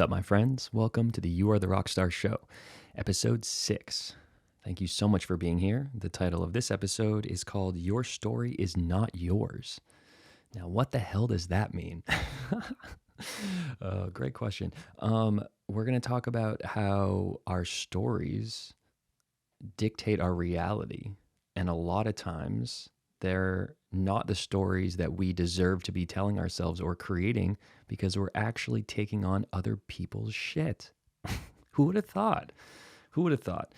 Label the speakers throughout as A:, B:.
A: What's up, my friends? Welcome to the You Are the Rockstar Show, episode 6. Thank you so much for being here. The title of this episode is called Your Story Is Not Yours. Now, what the hell does that mean? Great question. We're going to talk about how our stories dictate our reality. And a lot of times, they're not the stories that we deserve to be telling ourselves or creating because we're actually taking on other people's shit. Who would have thought? Who would have thought?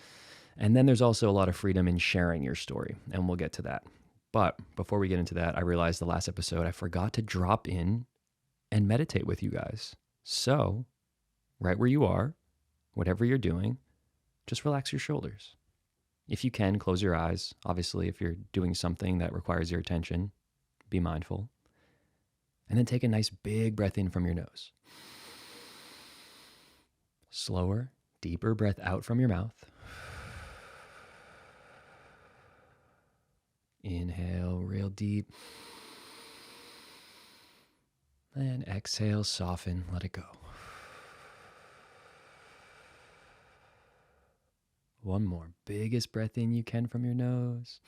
A: And then there's also a lot of freedom in sharing your story, and we'll get to that. But before we get into that, I realized the last episode I forgot to drop in and meditate with you guys. So, right where you are, whatever you're doing, just relax your shoulders. If you can, close your eyes. Obviously, if you're doing something that requires your attention, be mindful. And then take a nice big breath in from your nose. Slower, deeper breath out from your mouth. Inhale real deep. And exhale, soften, let it go. One more. Biggest breath in you can from your nose.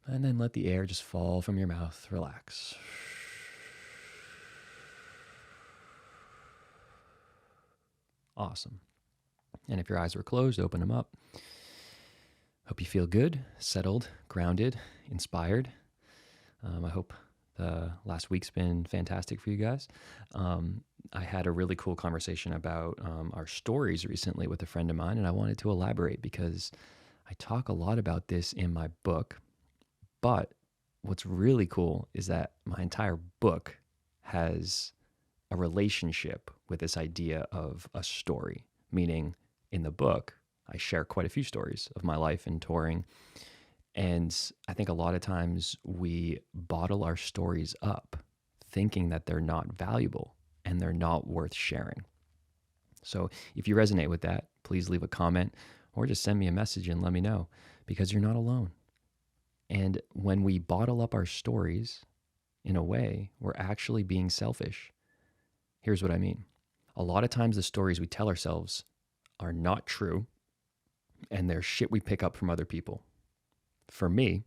A: And then let the air just fall from your mouth. Relax. Awesome. And if your eyes were closed, open them up. Hope you feel good, settled, grounded, inspired. I hope the last week's been fantastic for you guys. I had a really cool conversation about our stories recently with a friend of mine, and I wanted to elaborate because I talk a lot about this in my book. But what's really cool is that my entire book has a relationship with this idea of a story, meaning in the book, I share quite a few stories of my life and touring. And I think a lot of times we bottle our stories up thinking that they're not valuable and they're not worth sharing. So if you resonate with that, please leave a comment or just send me a message and let me know, because you're not alone. And when we bottle up our stories, in a way, we're actually being selfish. Here's what I mean. A lot of times the stories we tell ourselves are not true, and they're shit we pick up from other people. For me,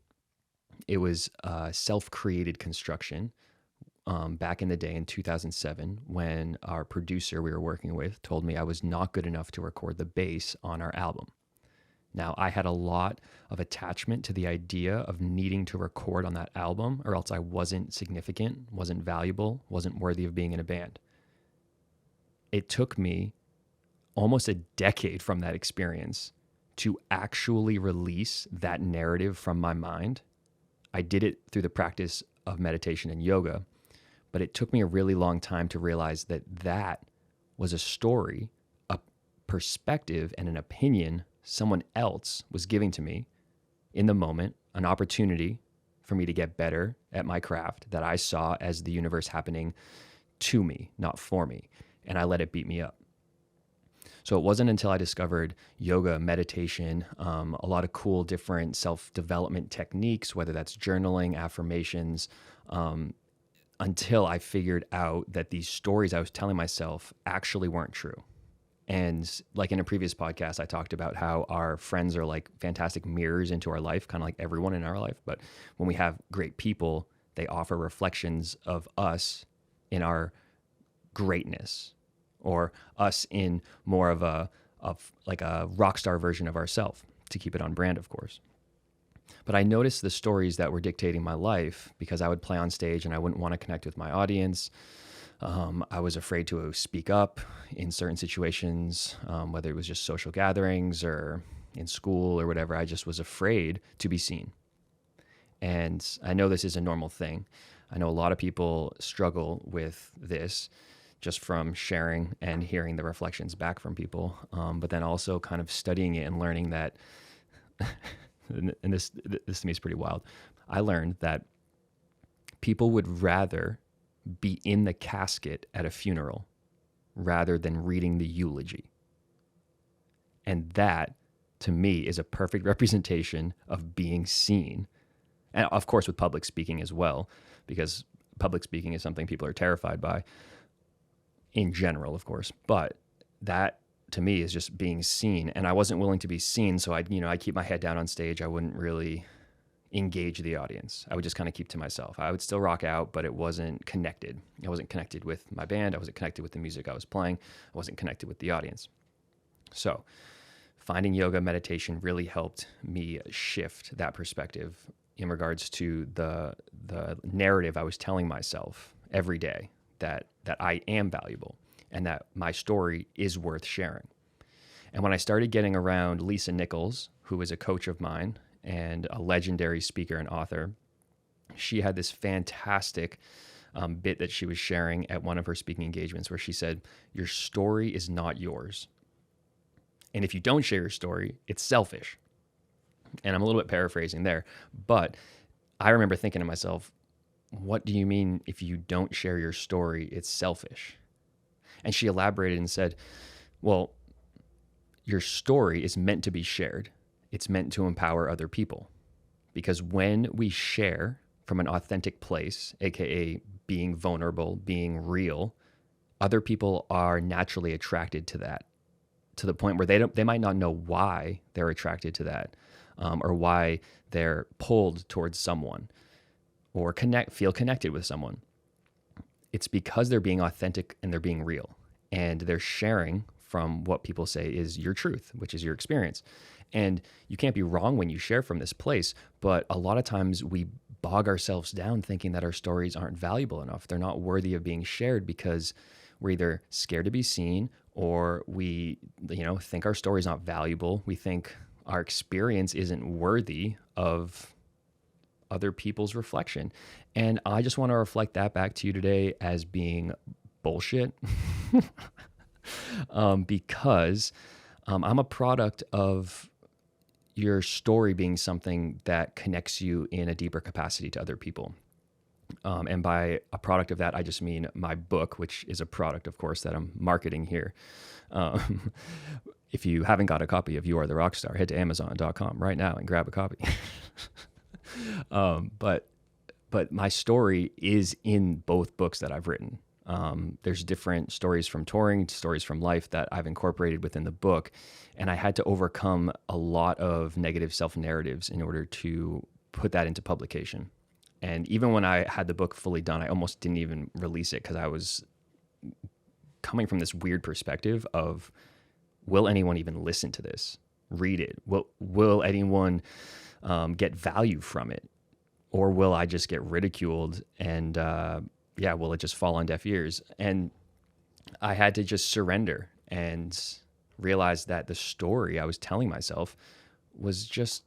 A: it was a self-created construction back in the day in 2007 when our producer we were working with told me I was not good enough to record the bass on our album. Now, I had a lot of attachment to the idea of needing to record on that album, or else I wasn't significant, wasn't valuable, wasn't worthy of being in a band. It took me almost a decade from that experience to actually release that narrative from my mind. I did it through the practice of meditation and yoga, but it took me a really long time to realize that that was a story, a perspective, and an opinion someone else was giving to me in the moment, an opportunity for me to get better at my craft that I saw as the universe happening to me, not for me. And I let it beat me up. So it wasn't until I discovered yoga, meditation, a lot of cool different self-development techniques, whether that's journaling, affirmations, until I figured out that these stories I was telling myself actually weren't true. And like in a previous podcast, I talked about how our friends are like fantastic mirrors into our life, kind of like everyone in our life. But when we have great people, they offer reflections of us in our greatness, or us in more of a rock star version of ourselves, to keep it on brand, of course. But I noticed the stories that were dictating my life because I would play on stage and I wouldn't want to connect with my audience. I was afraid to speak up in certain situations, whether it was just social gatherings or in school or whatever. I just was afraid to be seen. And I know this is a normal thing. I know a lot of people struggle with this just from sharing and hearing the reflections back from people, but then also kind of studying it and learning that, and this to me is pretty wild. I learned that people would rather be in the casket at a funeral rather than reading the eulogy. And that, to me, is a perfect representation of being seen. And of course, with public speaking as well, because public speaking is something people are terrified by. in general, of course, but that to me is just being seen. And I wasn't willing to be seen. So I'd keep my head down on stage. I wouldn't really engage the audience. I would just kind of keep to myself. I would still rock out, but it wasn't connected. I wasn't connected with my band. I wasn't connected with the music I was playing. I wasn't connected with the audience. So finding yoga meditation really helped me shift that perspective in regards to the narrative I was telling myself every day, that I am valuable and that my story is worth sharing. And when I started getting around Lisa Nichols, who is a coach of mine and a legendary speaker and author, she had this fantastic bit that she was sharing at one of her speaking engagements where she said, your story is not yours. And if you don't share your story, it's selfish. And I'm a little bit paraphrasing there, but I remember thinking to myself, what do you mean if you don't share your story, it's selfish? And she elaborated and said, well, your story is meant to be shared. It's meant to empower other people. Because when we share from an authentic place, aka being vulnerable, being real, other people are naturally attracted to that, to the point where they might not know why they're attracted to that, or why they're pulled towards someone or feel connected with someone. It's because they're being authentic and they're being real, and they're sharing from what people say is your truth, which is your experience. And you can't be wrong when you share from this place, but a lot of times we bog ourselves down thinking that our stories aren't valuable enough. They're not worthy of being shared because we're either scared to be seen, or we, think our story's not valuable. We think our experience isn't worthy of other people's reflection. And I just want to reflect that back to you today as being bullshit. Because I'm a product of your story being something that connects you in a deeper capacity to other people. And by a product of that, I just mean my book, which is a product, of course, that I'm marketing here. If you haven't got a copy of You Are the Rockstar, head to Amazon.com right now and grab a copy. But my story is in both books that I've written. There's different stories from touring, stories from life that I've incorporated within the book. And I had to overcome a lot of negative self-narratives in order to put that into publication. And even when I had the book fully done, I almost didn't even release it because I was coming from this weird perspective of, will anyone even listen to this, read it? Will anyone get value from it? Or will I just get ridiculed and will it just fall on deaf ears? And I had to just surrender and realize that the story I was telling myself was just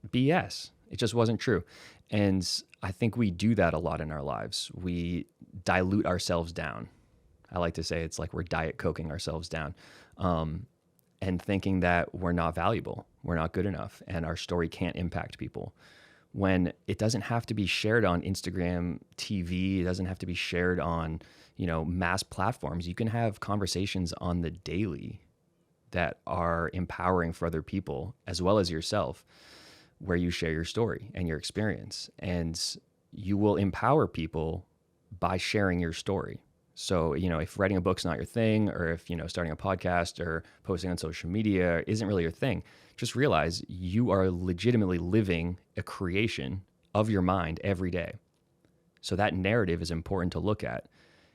A: BS. It just wasn't true. And I think we do that a lot in our lives. We dilute ourselves down. I like to say it's like we're Diet Coking ourselves down, and thinking that we're not valuable, we're not good enough, and our story can't impact people. When it doesn't have to be shared on Instagram TV, it doesn't have to be shared on, mass platforms. You can have conversations on the daily that are empowering for other people as well as yourself, where you share your story and your experience, and you will empower people by sharing your story. So, if writing a book's not your thing, or if, starting a podcast or posting on social media isn't really your thing, just realize you are legitimately living a creation of your mind every day. So that narrative is important to look at.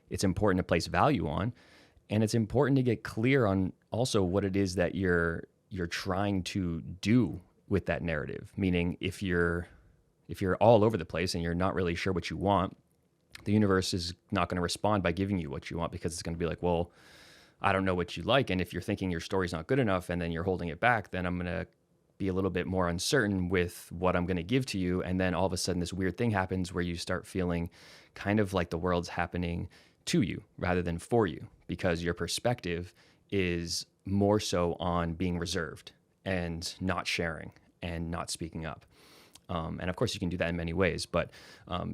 A: It's important to place value on, and it's important to get clear on also what it is that you're trying to do with that narrative. Meaning, if you're all over the place and you're not really sure what you want, the universe is not going to respond by giving you what you want, because it's going to be like, well, I don't know what you like. And if you're thinking your story's not good enough and then you're holding it back, then I'm going to be a little bit more uncertain with what I'm going to give to you. And then all of a sudden this weird thing happens where you start feeling kind of like the world's happening to you rather than for you, because your perspective is more so on being reserved and not sharing and not speaking up. And of course you can do that in many ways, but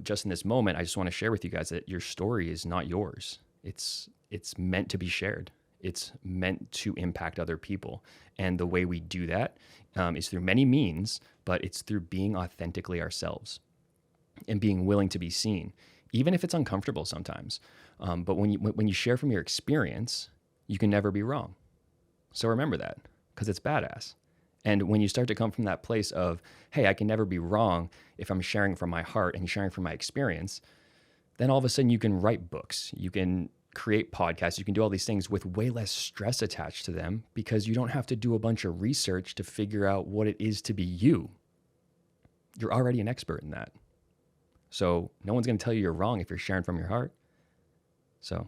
A: just in this moment, I just want to share with you guys that your story is not yours. It's meant to be shared. It's meant to impact other people. And the way we do that is through many means, but it's through being authentically ourselves and being willing to be seen. even if it's uncomfortable sometimes. But when you share from your experience, you can never be wrong. So remember that, because it's badass. And when you start to come from that place of, hey, I can never be wrong if I'm sharing from my heart and sharing from my experience, then all of a sudden you can write books, you can create podcasts, you can do all these things with way less stress attached to them, because you don't have to do a bunch of research to figure out what it is to be you. You're already an expert in that. So no one's going to tell you you're wrong if you're sharing from your heart. So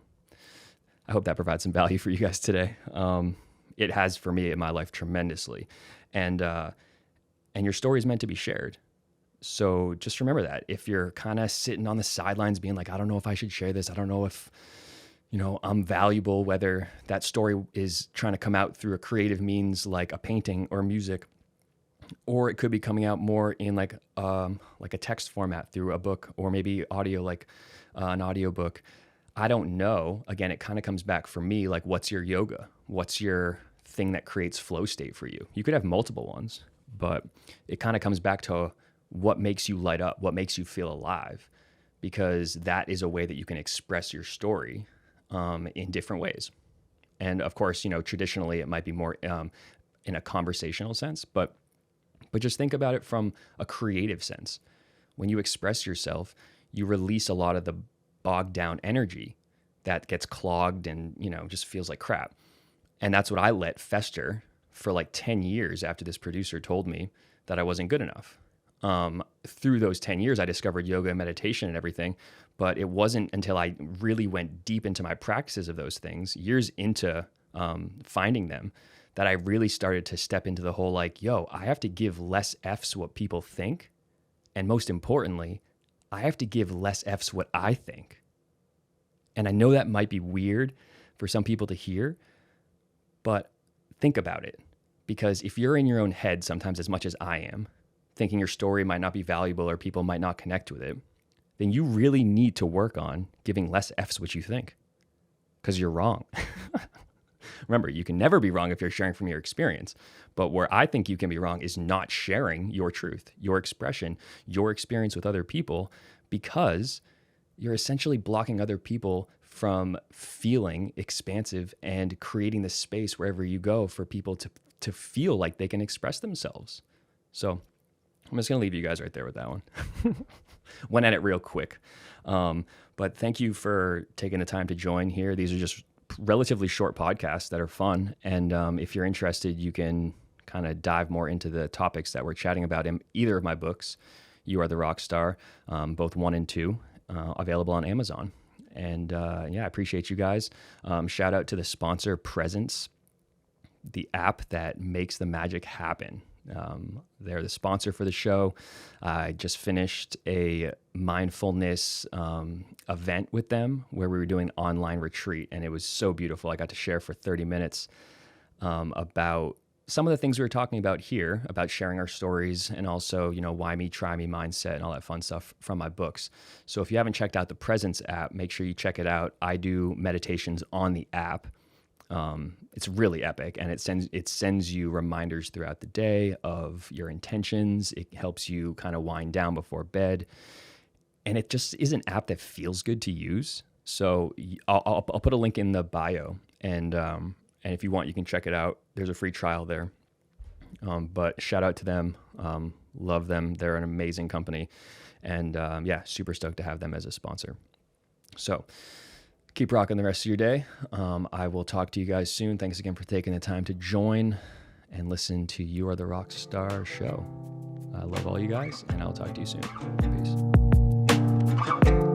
A: I hope that provides some value for you guys today. It has for me in my life tremendously. And your story is meant to be shared. So just remember that. If you're kind of sitting on the sidelines being like, I don't know if I should share this, I don't know if, I'm valuable, whether that story is trying to come out through a creative means like a painting or music, or it could be coming out more in like a text format through a book, or maybe audio, like an audiobook. I don't know. Again, it kind of comes back for me, like, what's your yoga? What's your thing that creates flow state for you? You could have multiple ones, but it kind of comes back to what makes you light up, what makes you feel alive, because that is a way that you can express your story in different ways. And of course, traditionally it might be more in a conversational sense, but just think about it from a creative sense. When you express yourself, you release a lot of the bogged down energy that gets clogged and, just feels like crap. And that's what I let fester for like 10 years after this producer told me that I wasn't good enough. Through those 10 years, I discovered yoga and meditation and everything, but it wasn't until I really went deep into my practices of those things, years into finding them, that I really started to step into the whole like, I have to give less F's what people think. And most importantly, I have to give less F's what I think. And I know that might be weird for some people to hear, but think about it. Because if you're in your own head sometimes as much as I am, thinking your story might not be valuable or people might not connect with it, then you really need to work on giving less F's what you think, because you're wrong. Remember, you can never be wrong if you're sharing from your experience. But where I think you can be wrong is not sharing your truth, your expression, your experience with other people, because you're essentially blocking other people from feeling expansive and creating the space wherever you go for people to feel like they can express themselves. So I'm just going to leave you guys right there with that one. Went at it real quick. But thank you for taking the time to join here. These are just relatively short podcasts that are fun. And if you're interested, you can kind of dive more into the topics that we're chatting about in either of my books, You Are the Rock Star, both 1 and 2, available on Amazon. And I appreciate you guys. Shout out to the sponsor, Presence, the app that makes the magic happen. They're the sponsor for the show. I just finished a mindfulness event with them where we were doing an online retreat, and it was so beautiful. I got to share for 30 minutes about some of the things we were talking about here, about sharing our stories, and also, why me, try me mindset and all that fun stuff from my books. So if you haven't checked out the Presence app, make sure you check it out. I do meditations on the app. It's really epic, and it sends you reminders throughout the day of your intentions. It helps you kind of wind down before bed, and it just is an app that feels good to use. So I'll put a link in the bio, and if you want, you can check it out. There's a free trial there. But shout out to them. Love them. They're an amazing company, and super stoked to have them as a sponsor. So keep rocking the rest of your day. I will talk to you guys soon. Thanks again for taking the time to join and listen to You Are the Rock Star show. I love all you guys, and I'll talk to you soon. Peace.